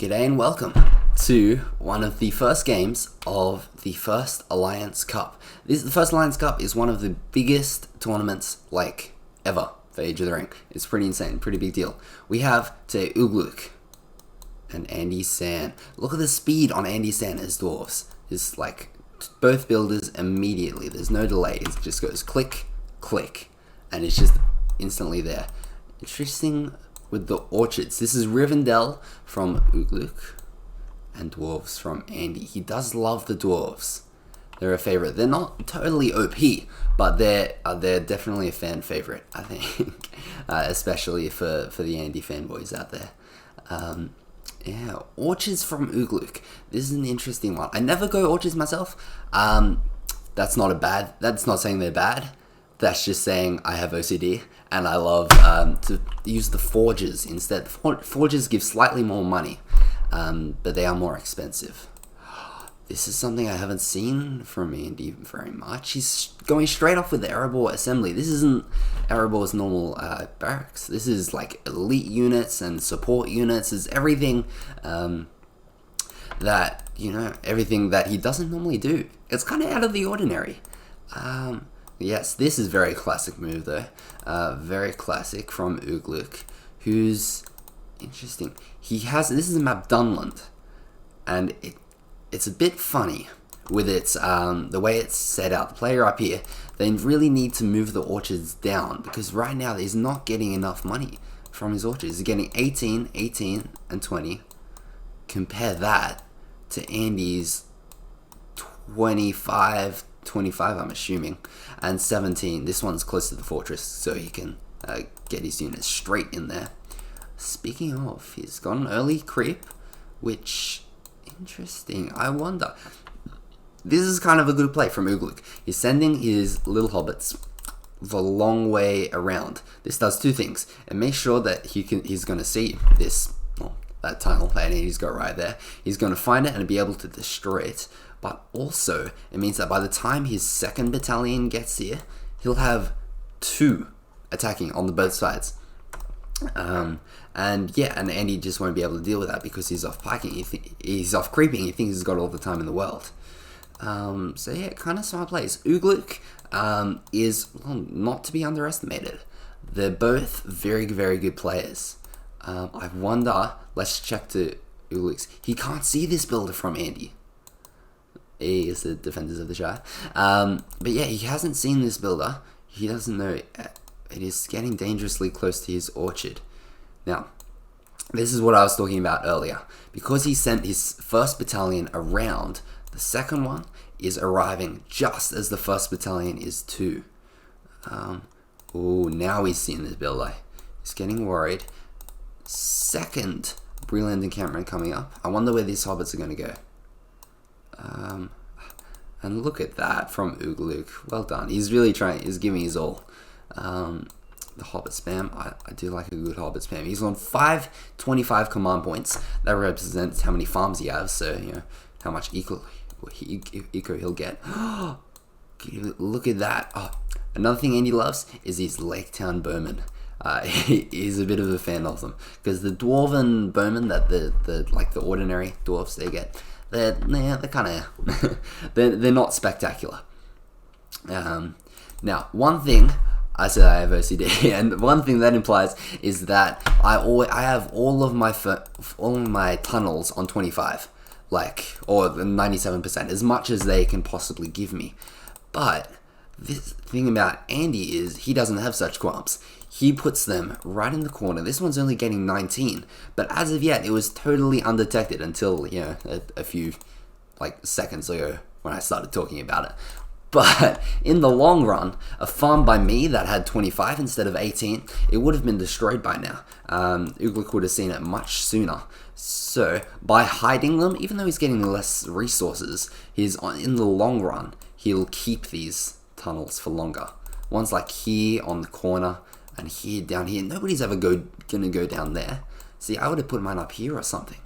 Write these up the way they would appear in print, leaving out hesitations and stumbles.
G'day and welcome to one of the first games of the first Alliance Cup. The first Alliance Cup is one of the biggest tournaments ever for Age of the Ring. It's pretty insane, pretty big deal. We have today UgLuK and AndySan. Look at the speed on AndySan as dwarves. It's like both builders immediately. There's no delay. It just goes click, click, and it's just instantly there. Interesting with the orchards. This is Rivendell from UgLuK and dwarves from Andy. He does love the dwarves. They're a favorite. They're not totally OP, but they're definitely a fan favorite, I think, especially for the Andy fanboys out there. Yeah, orchards from UgLuK. This is an interesting one. I never go orchards myself. That's not saying they're bad. That's just saying I have OCD and I love to use the forges instead. Forges give slightly more money, but they are more expensive. This is something I haven't seen from Andy very much. He's going straight off with the Erebor assembly. This isn't Erebor's normal barracks. This is like elite units and support units. It's everything that, everything that he doesn't normally do. It's kind of out of the ordinary. Yes, this is very classic move though. Very classic from UgLuK, who's interesting. This is a map Dunland, and it's a bit funny with its the way it's set out. The player up here, they really need to move the orchards down because right now he's not getting enough money from his orchards. He's getting 18, 18, and 20. Compare that to Andy's 25, I'm assuming, and 17. This one's close to the fortress, so he can get his units straight in there. Speaking of, he's got an early creep, which, interesting, I wonder. This is kind of a good play from UgLuK. He's sending his little hobbits the long way around. This does two things. It makes sure that he's going to see that tunnel that he's got right there. He's going to find it and be able to destroy it. But also, it means that by the time his second battalion gets here, he'll have two attacking on the both sides. And Andy just won't be able to deal with that because he's off piking. He's off creeping. He thinks he's got all the time in the world. So yeah, kind of smart plays. UgLuK is not to be underestimated. They're both very, very good players. I wonder. Let's check to UgLuK's. He can't see this builder from Andy. He is the Defenders of the Shire. But yeah, he hasn't seen this builder. He doesn't know it is getting dangerously close to his orchard. Now, this is what I was talking about earlier. Because he sent his first battalion around, the second one is arriving just as the first battalion is too. Now he's seeing this builder. He's getting worried. Second Breland encampment coming up. I wonder where these hobbits are going to go. And look at that from UgLuK. Well done. He's really trying. He's giving his all. The hobbit spam. I do like a good hobbit spam. He's on 525 command points. That represents how many farms he has. So how much eco he'll get. Look at that. Another thing Andy loves is these Lake Town bowmen. He's a bit of a fan of them because the dwarven bowmen that the ordinary dwarves they get. They're kind of they're not spectacular. Now, one thing I said I have OCD, and one thing that implies is that I have all of my tunnels on 25, or 97%, as much as they can possibly give me. But this thing about Andy is he doesn't have such qualms. He puts them right in the corner. This one's only getting 19, but as of yet, it was totally undetected until a few seconds ago when I started talking about it. But in the long run, a farm by me that had 25 instead of 18, it would have been destroyed by now. UgLuK would have seen it much sooner. So by hiding them, even though he's getting less resources, in the long run, he'll keep these tunnels for longer. Ones like here on the corner. And here, down here, nobody's ever gonna go down there. See, I would have put mine up here or something.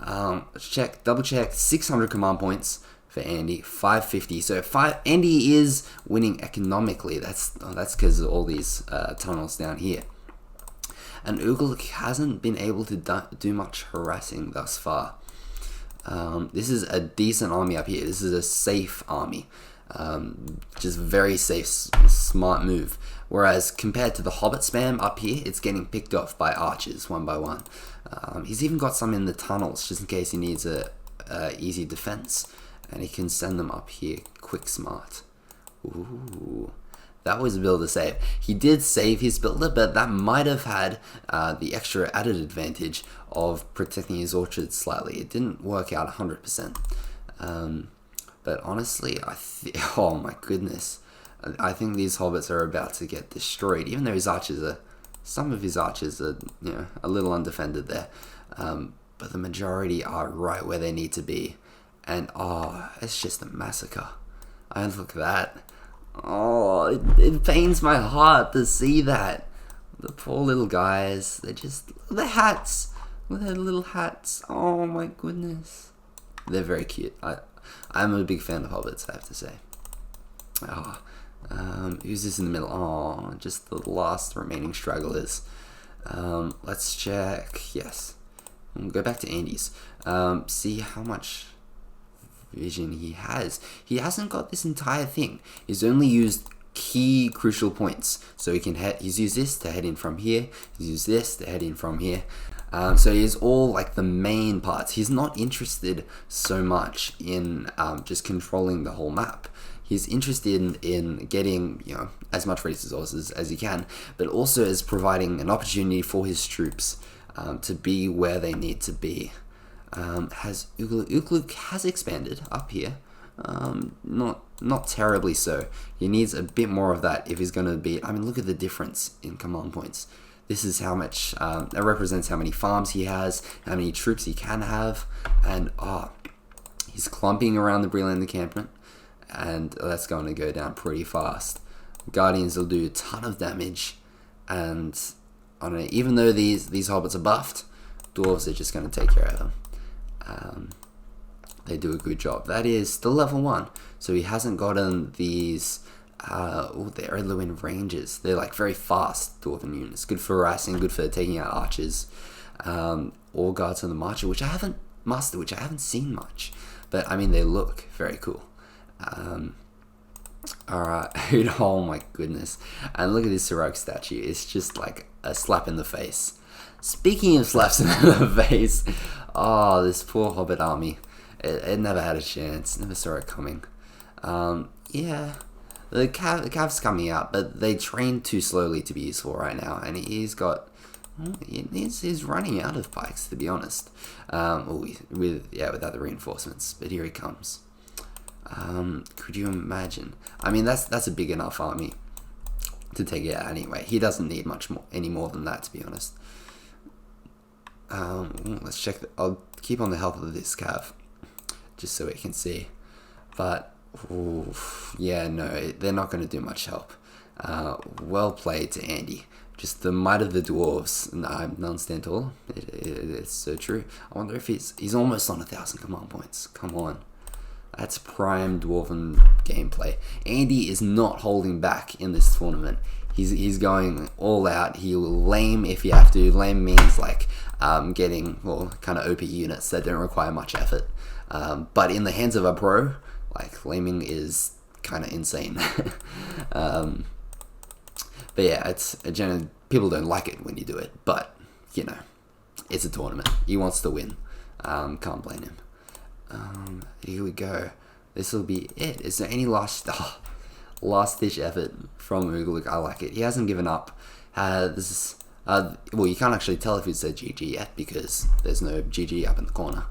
Let's double check, 600 command points for Andy, 550. So Andy is winning economically. That's because of all these tunnels down here. and UgLuK hasn't been able to do much harassing thus far. This is a decent army up here. This is a safe army. Just very safe, smart move. Whereas compared to the Hobbit spam up here, it's getting picked off by archers one by one. He's even got some in the tunnels just in case he needs a easy defense, and he can send them up here quick smart. Ooh, that was a builder save. He did save his builder, but that might have had the extra added advantage of protecting his orchard slightly. It didn't work out 100%. But honestly, oh my goodness, I think these hobbits are about to get destroyed. Even though some of his archers are, a little undefended there, but the majority are right where they need to be. And it's just a massacre. And look at that. Oh, it pains my heart to see that. The poor little guys. The hats. With their little hats. Oh my goodness. They're very cute. I'm a big fan of hobbits, I have to say. Who's this in the middle? Just the last remaining stragglers. Let's check. Yes. We'll go back to Andy's. See how much vision he has. He hasn't got this entire thing. He's only used key crucial points. So he's used this to head in from here. He's used this to head in from here. So he's all like the main parts. He's not interested so much in just controlling the whole map. He's interested in getting as much resources as he can, but also as providing an opportunity for his troops to be where they need to be. UgLuK has expanded up here. Not terribly so. He needs a bit more of that if he's going to be. Look at the difference in command points. This is how much, that represents how many farms he has, how many troops he can have, and he's clumping around the Breland encampment, and that's going to go down pretty fast. Guardians will do a ton of damage, and I don't know, even though these hobbits are buffed, dwarves are just going to take care of them. They do a good job. That is still level 1, so he hasn't gotten these. They're Erluin Rangers. They're like very fast dwarven units. Good for harassing, good for taking out archers. All guards on the marcher, which I haven't mastered, which I haven't seen much. But they look very cool. Alright, oh my goodness. And look at this heroic statue. It's just like a slap in the face. Speaking of slaps in the face, this poor hobbit army. It never had a chance. Never saw it coming. The Cav's coming out, but they train too slowly to be useful right now, and he's running out of pikes, to be honest. Without the reinforcements, but here he comes. Could you imagine? That's a big enough army to take it out anyway. He doesn't need any more than that, to be honest. Let's check. I'll keep on the health of this Cav, just so we can see. But they're not going to do much help. Well played to Andy. Just the might of the dwarves. None stand tall. It's so true. I wonder if he's almost on 1,000 command points. Come on. That's prime dwarven gameplay. Andy is not holding back in this tournament. He's going all out. He will lame if you have to. Lame means like getting kind of OP units that don't require much effort. But in the hands of a pro, like laming is kind of insane. But yeah, it's people don't like it when you do it, but it's a tournament. He wants to win. Can't blame him. Here we go. This will be it. Is there any last ditch effort from UgLuK? I like it. He hasn't given up. You can't actually tell if it's a GG yet because there's no GG up in the corner.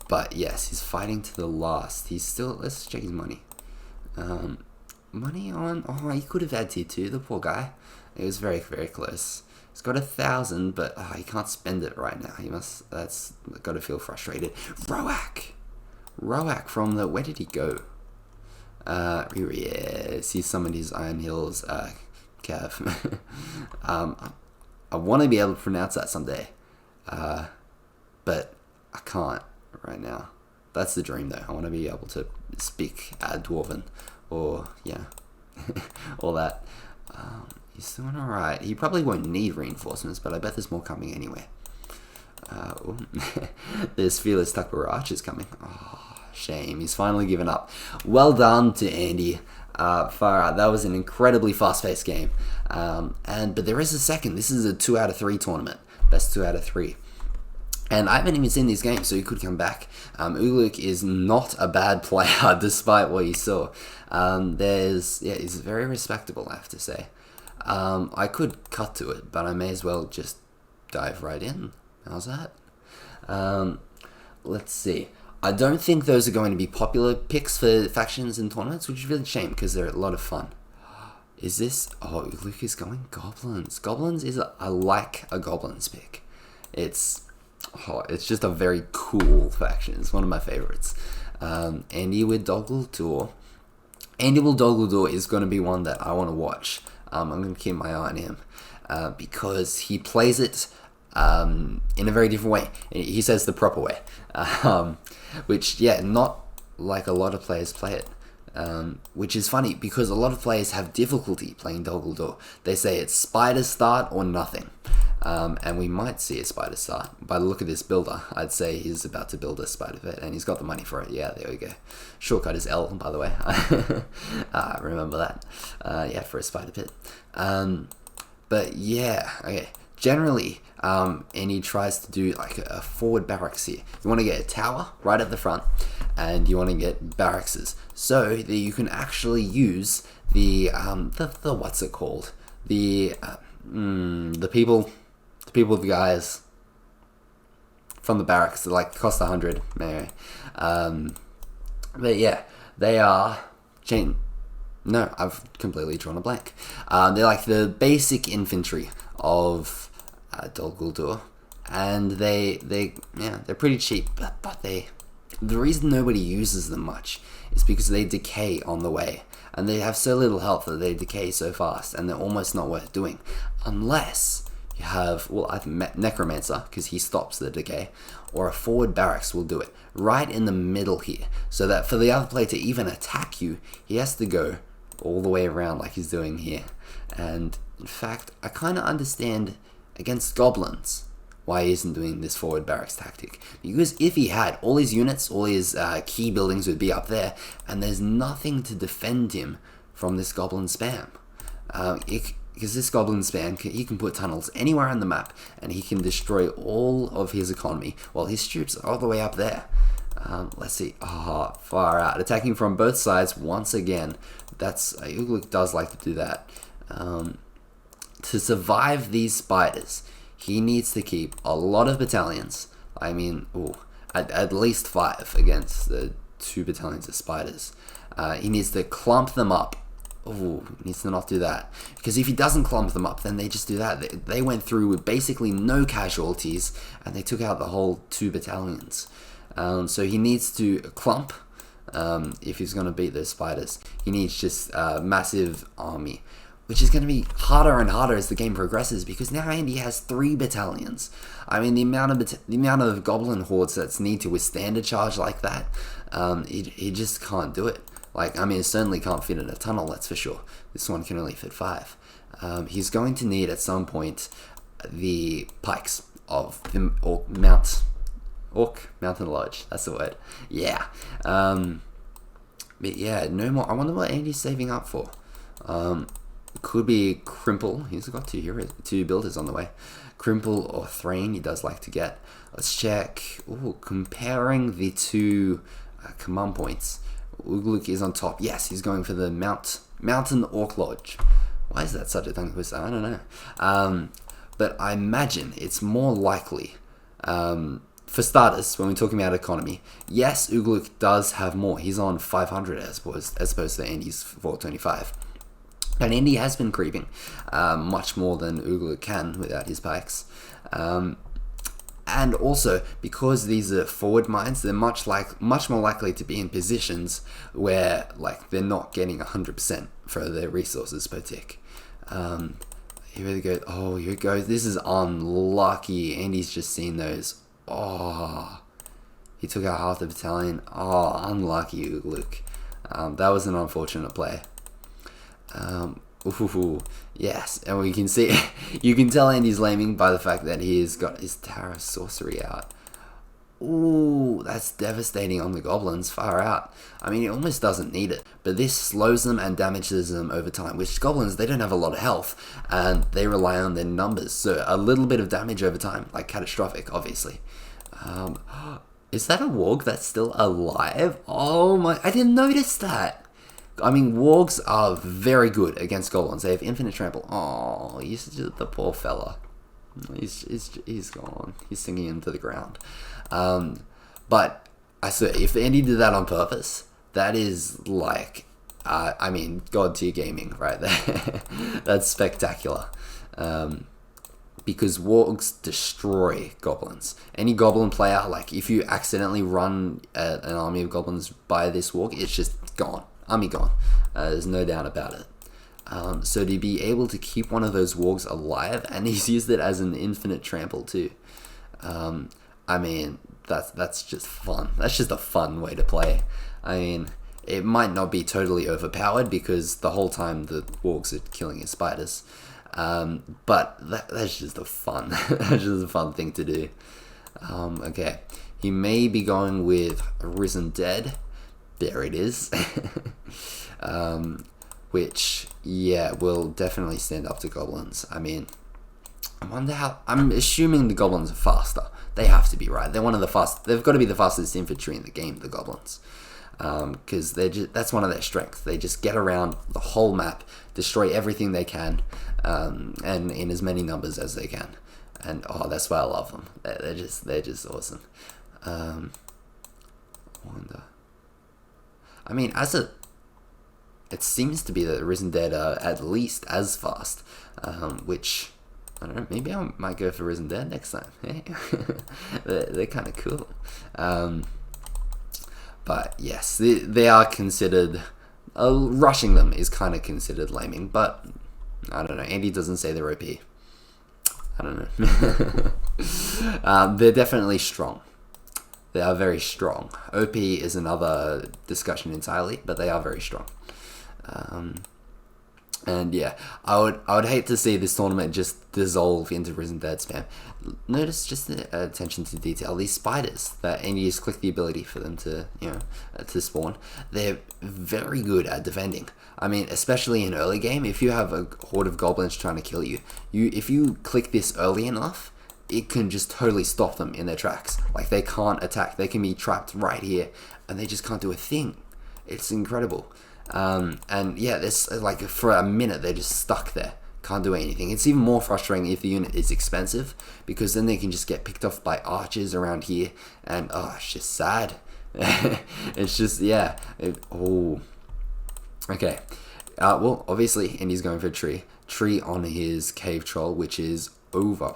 But yes, he's fighting to the last. He's still. Let's check his money. Money on. He could have had tier 2. The poor guy. It was very, very close. He's got 1,000, but he can't spend it right now. That's got to feel frustrated. ROTWK from the. Where did he go? Here he is. He summoned his Iron Hills Cav. I want to be able to pronounce that someday, but I can't right now. That's the dream, though. I want to be able to speak Dwarven, or all that. He's doing alright. He probably won't need reinforcements, but I bet there's more coming anyway. There's Fearless Tuck Barrage is coming. Oh, shame. He's finally given up. Well done to Andy. Far out. That was an incredibly fast-paced game. But there is a second. This is a 2 out of 3 tournament. Best 2 out of 3. And I haven't even seen these games, so he could come back. UgLuK is not a bad player, despite what you saw. He's very respectable, I have to say. I could cut to it, but I may as well just dive right in. How's that? Let's see. I don't think those are going to be popular picks for factions and tournaments, which is really a shame because they're a lot of fun. Is this... Oh, UgLuK is going Goblins. Goblins is... I like a Goblins pick. It's just a very cool faction. It's one of my favorites. Andy with UgLuK. Andy with UgLuK is going to be one that I want to watch. I'm going to keep my eye on him because he plays it in a very different way. He says the proper way, which, yeah, not like a lot of players play it. Which is funny because a lot of players have difficulty playing UgLuK. They say it's spider start or nothing. And we might see a spider start. By the look of this builder, I'd say he's about to build a spider pit, and he's got the money for it. Yeah, there we go. Shortcut is L, by the way. Remember that. Yeah, for a spider pit. But yeah, okay. Generally, and he tries to do like a forward barracks here. You want to get a tower right at the front, and you want to get barrackses so that you can actually use the what's it called? The guys from the barracks that like cost 100 maybe. But yeah, they are No, I've completely drawn a blank. They're like the basic infantry of UgLuK, and they're pretty cheap, but the reason nobody uses them much is because they decay on the way, and they have so little health that they decay so fast, and they're almost not worth doing unless you have, well, I think Necromancer, because he stops the decay, or a forward barracks will do it right in the middle here, so that for the other player to even attack you, he has to go all the way around like he's doing here. And in fact, I kind of understand against goblins why he isn't doing this forward barracks tactic, because if he had, all his units, all his key buildings would be up there, and there's nothing to defend him from this goblin spam. Because this goblin spam, he can put tunnels anywhere on the map, and he can destroy all of his economy, while his troops are all the way up there. Let's see. Far out. Attacking from both sides once again. That's UgLuK does like to do that. To survive these spiders, he needs to keep a lot of battalions. I mean, at least 5 against the 2 battalions of spiders. He needs to clump them up. He needs to not do that. Because if he doesn't clump them up, then they just do that. They went through with basically no casualties, and they took out the whole 2 battalions. So he needs to clump. If he's going to beat those spiders, he needs just a massive army, which is going to be harder and harder as the game progresses, because now Andy has 3 battalions. I mean, the amount of goblin hordes that's need to withstand a charge like that, he just can't do it. Like, I mean, it certainly can't fit in a tunnel, that's for sure. This one can only fit 5. He's going to need at some point the pikes of the Mountain Lodge, that's the word. Yeah. But yeah, no more. I wonder what Andy's saving up for. Could be Crimple. He's got 2 builders on the way. Crimple or Thrain he does like to get. Let's check. Comparing the 2 command points. UgLuK is on top. Yes, he's going for the Mountain Orc Lodge. Why is that such a tongue twister? I don't know. But I imagine it's more likely, for starters, when we're talking about economy, yes, UgLuK does have more. He's on 500 as opposed to Andy's 425. And Andy has been creeping much more than UgLuK can without his pikes. And also, because these are forward mines, they're much more likely to be in positions where like they're not getting 100% for their resources per tick. Here we go. Oh, here it goes. This is unlucky. Andy's just seen those. Oh, he took out half the battalion. Oh, unlucky UgLuK. That was an unfortunate play. Ooh, yes, and we can see, you can tell Andy's laming by the fact that he has got his Tower of Sorcery out. Ooh, that's devastating on the goblins, far out. I mean, he almost doesn't need it, but this slows them and damages them over time, which goblins, they don't have a lot of health, and they rely on their numbers, so a little bit of damage over time, like catastrophic, obviously. Is that a warg that's still alive? Oh my, I didn't notice that. I mean, wargs are very good against goblins. They have infinite trample. Oh, he's just the poor fella. He's gone. He's sinking into the ground. But I swear, if Andy did that on purpose, that is like, I mean, god tier gaming right there. That's spectacular. Because wargs destroy goblins. Any goblin player, like if you accidentally run an army of goblins by this warg, it's just gone. Army gone. There's no doubt about it. So to be able to keep one of those wargs alive, and he's used it as an infinite trample too. I mean, that's just fun. That's just a fun way to play. I mean, it might not be totally overpowered because the whole time the wargs are killing his spiders. But that's just a fun, that's just a fun thing to do. Okay, he may be going with Risen Dead. There it is. Which, yeah, will definitely stand up to goblins. I mean, I wonder how. I'm assuming the goblins are faster. They have to be, right? They're one of the fast. They've got to be the fastest infantry in the game, the goblins, because that's one of their strengths. They just get around the whole map, destroy everything they can, and in as many numbers as they can. And that's why I love them. They're just awesome. I wonder. I mean, it seems to be that the Risen Dead are at least as fast, which, I don't know, maybe I might go for Risen Dead next time. They're kind of cool. But yes, they are considered, rushing them is kind of considered laming, but I don't know, Andy doesn't say they're OP. I don't know. They're definitely strong. They are very strong. OP is another discussion entirely, but they are very strong. And yeah, I would hate to see this tournament just dissolve into Risen Dead spam. Notice just the attention to detail. These spiders that Andy has clicked the ability for them to, to spawn. They're very good at defending. I mean, especially in early game, if you have a horde of goblins trying to kill you, if you click this early enough, it can just totally stop them in their tracks. Like, they can't attack. They can be trapped right here, and they just can't do a thing. It's incredible. And yeah, this, like, for a minute they're just stuck there, can't do anything. It's even more frustrating if the unit is expensive, because then they can just get picked off by archers around here, and it's just sad. It's just, yeah. Okay. Well, obviously Andy's going for a tree on his cave troll, which is over.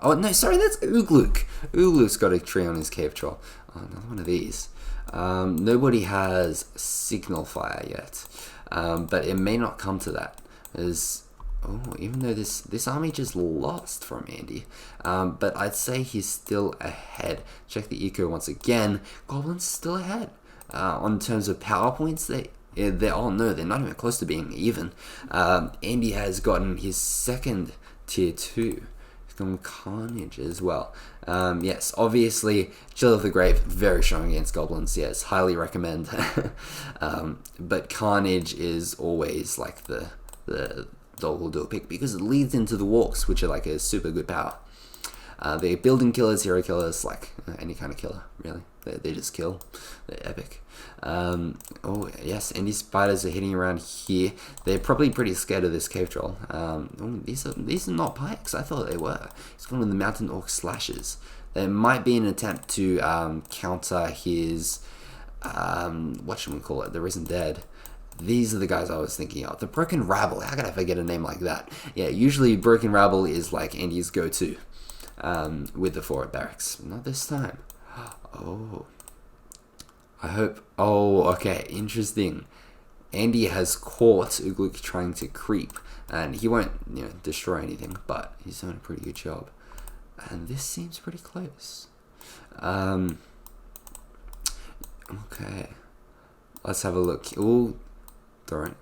Oh no, sorry, that's UgLuK. UgLuK's got a tree on his cave troll. Another one of these. Nobody has Signal Fire yet, but it may not come to that. Even though this army just lost from Andy, but I'd say he's still ahead. Check the eco once again. Goblins still ahead. On terms of power points, they're not even close to being even. Andy has gotten his second tier 2. Carnage as well. Yes, obviously, Chill of the Grave, very strong against goblins. Yes, highly recommend. But Carnage is always like the dog will do a pick because it leads into the walks, which are like a super good power. They're building killers, hero killers, like any kind of killer, really. They just kill. They're epic. Yes, and these spiders are hitting around here. They're probably pretty scared of this cave troll. These are not pikes. I thought they were. He's going with the mountain orc slashes. There might be an attempt to counter his the Risen Dead. These are the guys I was thinking of. The Broken Rabble. How could I forget a name like that? Yeah, usually Broken Rabble is like Andy's go-to with the forward barracks. Not this time. I hope. Okay, interesting. Andy has caught UgLuK trying to creep, and he won't, destroy anything, but he's doing a pretty good job. And this seems pretty close. Okay, let's have a look.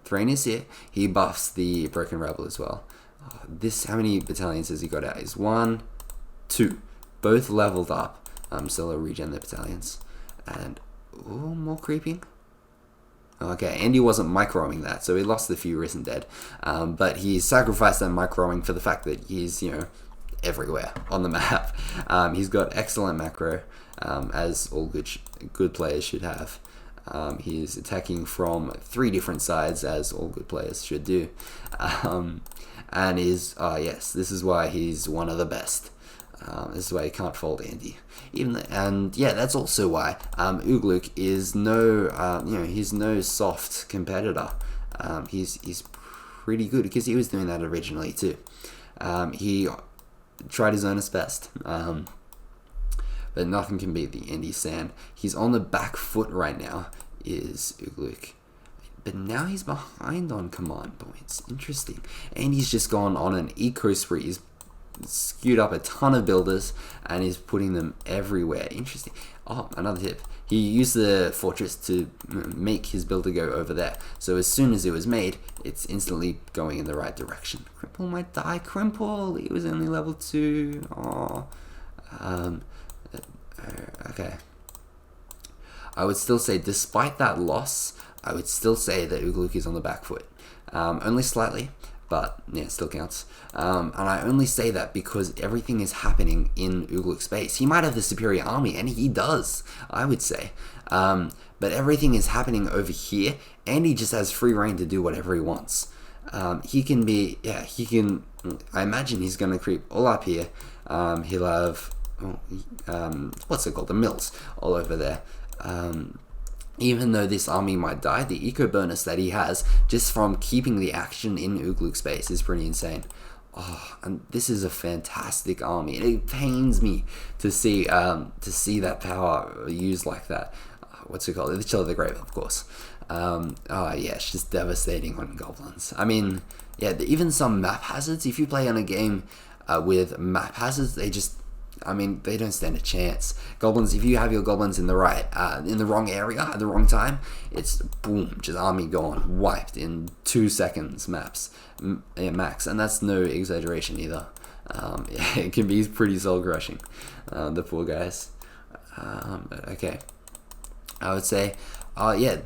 Thrain is here. He buffs the Broken Rebel as well. How many battalions has he got out? Is 1, 2, both leveled up. So they'll regen their battalions. And more creeping. Okay, Andy wasn't microing that, so he lost a few Risen Dead. But he sacrificed that microing for the fact that he's, everywhere on the map. He's got excellent macro, as all good players should have. He's attacking from 3 different sides, as all good players should do. And yes, this is why he's one of the best. This is why you can't fold Andy. That's also why UgLuK is he's no soft competitor. He's pretty good because he was doing that originally too. He tried his own best, but nothing can beat the AndySan. He's on the back foot right now, is UgLuK. But now he's behind on command points. Interesting. And he's just gone on an eco spree. He's skewed up a ton of builders and he's putting them everywhere. Interesting. Oh, another tip. He used the fortress to make his builder go over there. So as soon as it was made, it's instantly going in the right direction. Crimple might die. Crimple! He was only level 2. Oh. Okay. I would still say, despite that loss, I would still say that UgLuK is on the back foot. Only slightly, but yeah, it still counts. And I only say that because everything is happening in UgLuK's space. He might have the superior army, and he does, I would say. But everything is happening over here, and he just has free reign to do whatever he wants. I imagine he's going to creep all up here. He'll have, the mills all over there. Even though this army might die, the eco bonus that he has just from keeping the action in UgLuK space is pretty insane. Oh, and this is a fantastic army. It pains me to see that power used like that. The Chill of the Grave, of course. It's just devastating on goblins. I mean, yeah, even some map hazards. If you play on a game with map hazards, they don't stand a chance. Goblins, if you have your goblins in the wrong area at the wrong time, it's boom, just army gone, wiped in 2 seconds max, and that's no exaggeration either. It can be pretty soul crushing, the poor guys. Okay, I would say,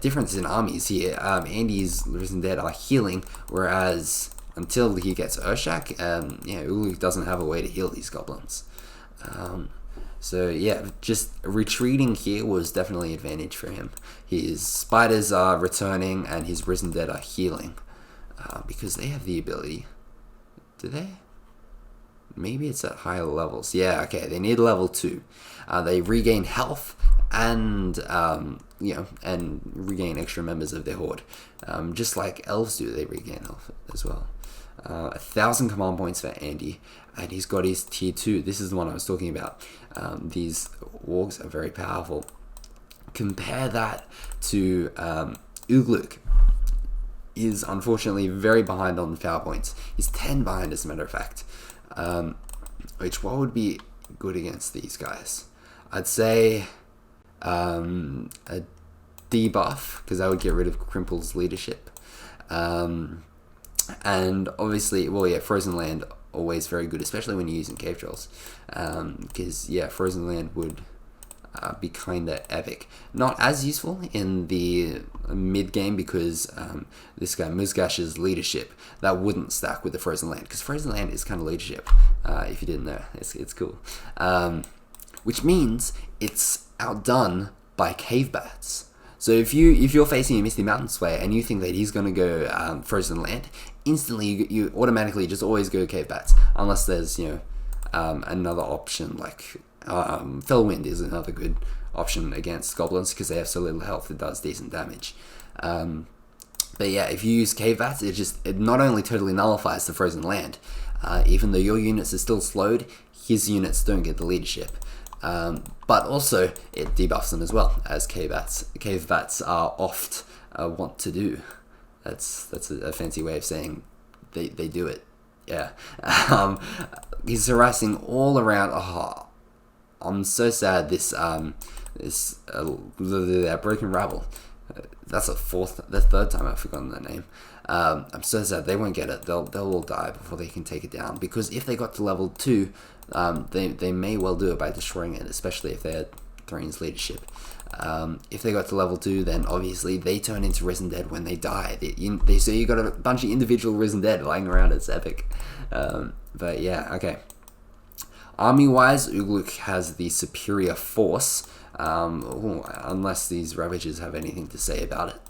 difference in armies here. Andy's Risen Dead are healing, whereas until he gets Urshak, UgLuK doesn't have a way to heal these goblins. Just retreating here was definitely an advantage for him. His spiders are returning and his Risen Dead are healing, because they have the ability. Do they? Maybe it's at higher levels. Yeah, okay, they need level 2. They regain health and regain extra members of their horde. Just like elves do, they regain health as well. 1,000 command points for Andy, and he's got his tier 2. This is the one I was talking about. These wargs are very powerful. Compare that to UgLuK is unfortunately very behind on the power points. He's 10 behind, as a matter of fact. What would be good against these guys? I'd say a debuff, because that would get rid of Crimple's leadership. And obviously, Frozen Land, always very good, especially when you're using cave trolls. Because, Frozen Land would be kind of epic. Not as useful in the mid-game because this guy, Muzgash's leadership, that wouldn't stack with the Frozen Land. Because Frozen Land is kind of leadership, if you didn't know. It's cool. Which means it's outdone by cave bats. So if you're facing a Misty Mountain Sway and you think that he's going to go Frozen Land, instantly you automatically just always go Cave Bats, unless there's another option like Fellwind is another good option against goblins because they have so little health. It does decent damage. But yeah, if you use Cave Bats, it not only totally nullifies the Frozen Land, even though your units are still slowed, his units don't get the leadership. But also it debuffs them as well, as cave bats are oft want to do. That's a fancy way of saying they do it. Yeah. He's harassing all around. Oh, I'm so sad. This Broken Rabble. That's the third time I've forgotten their name. I'm so sad they won't get it. They'll all die before they can take it down. Because if they got to level 2, they may well do it by destroying it, especially if they're Threon's leadership. If they got to level 2, then obviously they turn into Risen Dead when they die. So you got a bunch of individual Risen Dead lying around. It's epic. But yeah, okay. Army-wise, UgLuK has the superior force, unless these Ravagers have anything to say about it.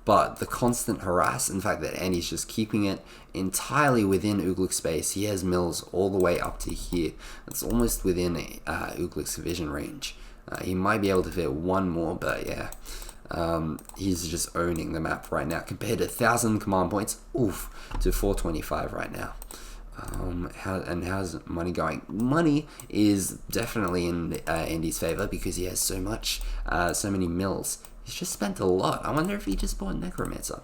But the constant harass, in fact that Andy's just keeping it entirely within UgLuK space. He has mills all the way up to here. It's almost within UgLuK's vision range. He might be able to fit one more, but yeah. He's just owning the map right now compared to 1,000 command points, to 425 right now. How's money going? Money is definitely in Andy's favor because he has so many mills. He's just spent a lot. I wonder if he just bought Necromancer.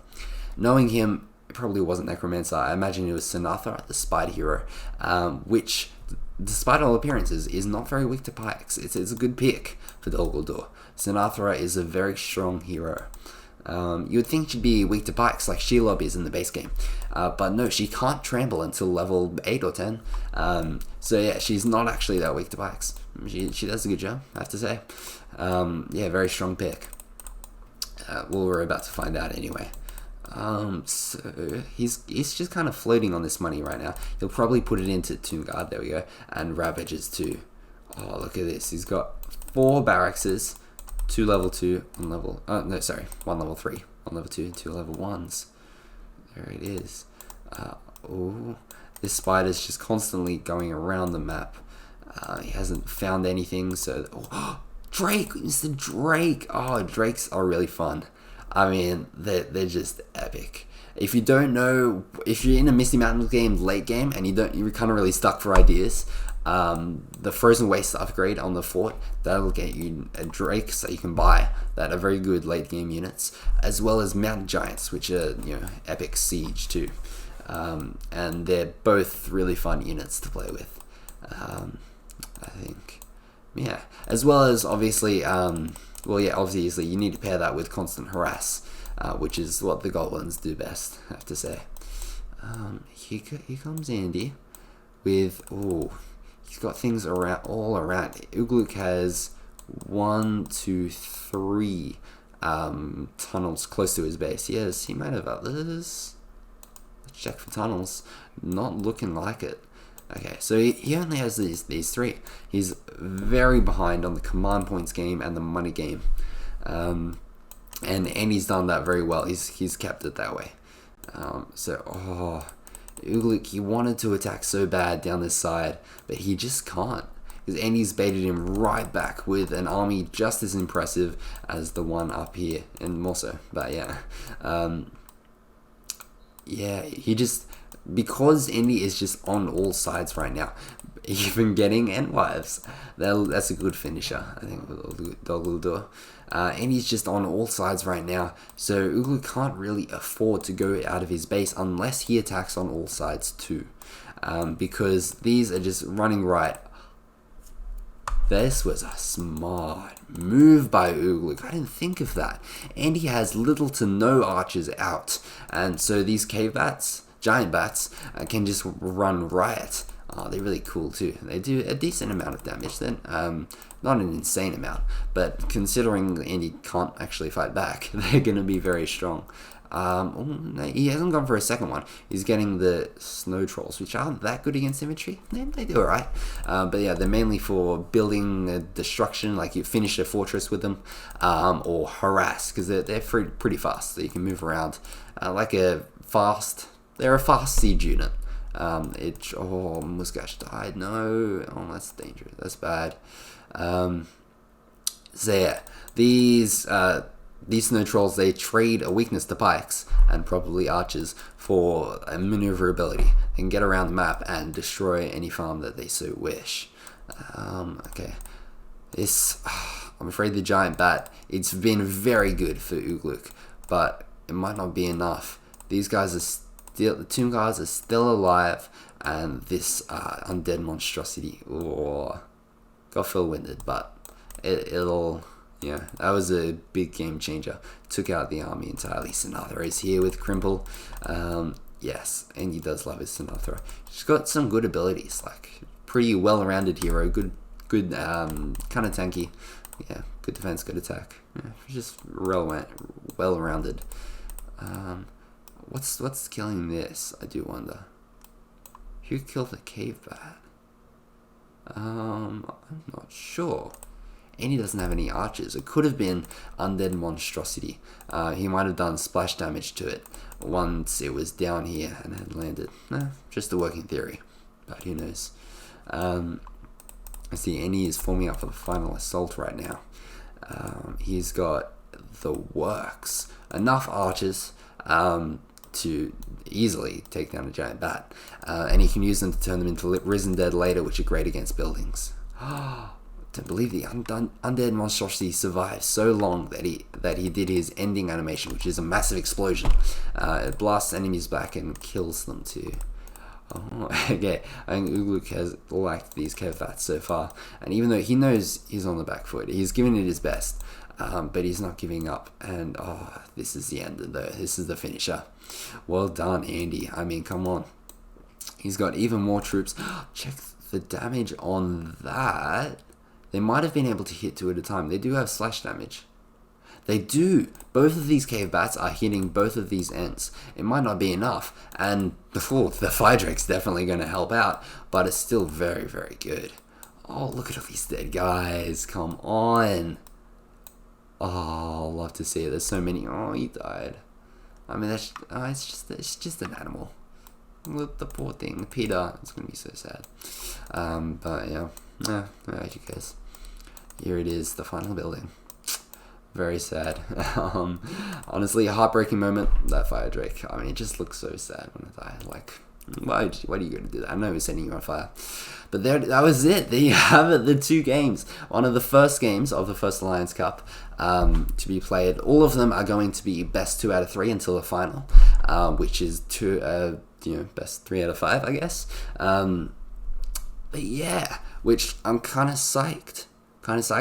Knowing him, it probably wasn't Necromancer. I imagine it was Sinatha, the Spider Hero, which, despite all appearances, is not very weak to pikes. It's a good pick for Dol Guldur. Sinatha is a very strong hero. You would think she'd be weak to pikes like Shelob is in the base game. But no, she can't trample until level 8 or 10. So yeah, she's not actually that weak to pikes. She does a good job, I have to say. Yeah, very strong pick. Well, we're about to find out anyway. So he's just kind of floating on this money right now. He'll probably put it into Tomb Guard, there we go, and Ravagers too. Oh, look at this. He's got 4 barrackses, 2 level 2, 1 level, no, sorry, 1 level 3, 1 level 2, and 2 level 1s. There it is. Oh, this spider's just constantly going around the map. He hasn't found anything, so, Drake, Mr. Drake. Oh, Drakes are really fun. I mean, they're just epic. If you don't know, if you're in a Misty Mountains game late game and you're kind of really stuck for ideas, the Frozen Waste upgrade on the fort, that'll get you a Drakes that you can buy that are very good late game units, as well as Mountain Giants, which are, epic siege too. And they're both really fun units to play with. I think. Yeah, as well as obviously, obviously you need to pair that with constant harass, which is what the goblins do best, I have to say. Here comes Andy with, he's got things all around. UgLuK has 1, 2, 3 tunnels close to his base. Yes, he might have others. Let's check for tunnels. Not looking like it. Okay, so he only has these 3. He's very behind on the command points game and the money game, and he's done that very well. He's kept it that way. UgLuK, he wanted to attack so bad down this side, but he just can't, because Andy's baited him right back with an army just as impressive as the one up here, and more so. But yeah, he just. Because Andy is just on all sides right now, even getting Endwives, that's a good finisher, I think, with Dol Guldur. Andy's just on all sides right now, so UgLuK can't really afford to go out of his base unless he attacks on all sides too, because these are just running right. This was a smart move by UgLuK. I didn't think of that. Andy has little to no archers out, and so these cave bats, giant bats, can just run riot. Oh, they're really cool too. They do a decent amount of damage then. Not an insane amount, but considering Andy can't actually fight back, they're going to be very strong. No, he hasn't gone for a second one. He's getting the snow trolls, which aren't that good against infantry. They do alright. But yeah, they're mainly for building destruction, like you finish a fortress with them, or harass, because they're pretty fast, so you can move around they're a fast siege unit. Muskash died. No. Oh, that's dangerous. That's bad. So yeah, these snow trolls, they trade a weakness to pikes and probably archers for a maneuverability. They can get around the map and destroy any farm that they so wish. Okay. I'm afraid the giant bat, it's been very good for UgLuK, but it might not be enough. These guys are the Tomb Guards are still alive, and this undead monstrosity got full winded, but it'll Yeah, that was a big game changer. Took out the army entirely. Sinatra is here with Crimple. Yes, and he does love his Sinatra. She's got some good abilities, like pretty well-rounded hero. Good, kind of tanky. Yeah, good defense, good attack. Yeah, just well-rounded. What's killing this? I do wonder. Who killed the cave bat? I'm not sure. And he doesn't have any archers. It could have been Undead Monstrosity. He might have done splash damage to it once it was down here and had landed. Just a working theory, but who knows. I see Andy is forming up for the final assault right now. He's got the works. Enough archers to easily take down a giant bat. And he can use them to turn them into risen dead later, which are great against buildings. To believe the undead monstrosity survived so long that he did his ending animation, which is a massive explosion. It blasts enemies back and kills them too. Oh, okay, I think UgLuK has liked these cave bats so far, and even though he knows he's on the back foot, he's giving it his best, but he's not giving up. And this is the end though. This is the finisher. Well done, Andy. I mean, come on. He's got even more troops. Check the damage on that. They might have been able to hit 2 at a time. They do have slash damage. They do. Both of these cave bats are hitting both of these ends. It might not be enough, and the fire drake's definitely going to help out, but it's still very, very good. Oh, look at all these dead guys. Come on. Oh, I'll love to see it. There's so many. Oh, he died. I mean, it's just an animal. Look, the poor thing, Peter. It's going to be so sad. But yeah. Alright, you guys. Here it is, the final building. Very sad. Honestly, a heartbreaking moment, that fire drake. I mean, it just looks so sad when it died. Like, why are you going to do that? I know it was setting you on fire. But that was it. There you have it, the 2 games. One of the first games of the first Alliance Cup to be played. All of them are going to be best 2 out of 3 until the final, which is best 3 out of 5, I guess. But yeah, which I'm kind of psyched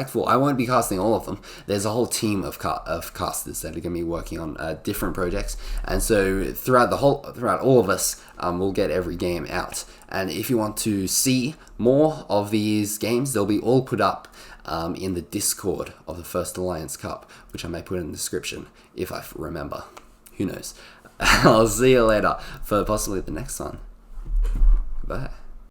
for. I won't be casting all of them. There's a whole team of casters that are going to be working on different projects, and so throughout all of us, we'll get every game out. And if you want to see more of these games, they'll be all put up in the Discord of the First Alliance Cup, which I may put in the description if I remember. Who knows? I'll see you later for possibly the next one. Bye.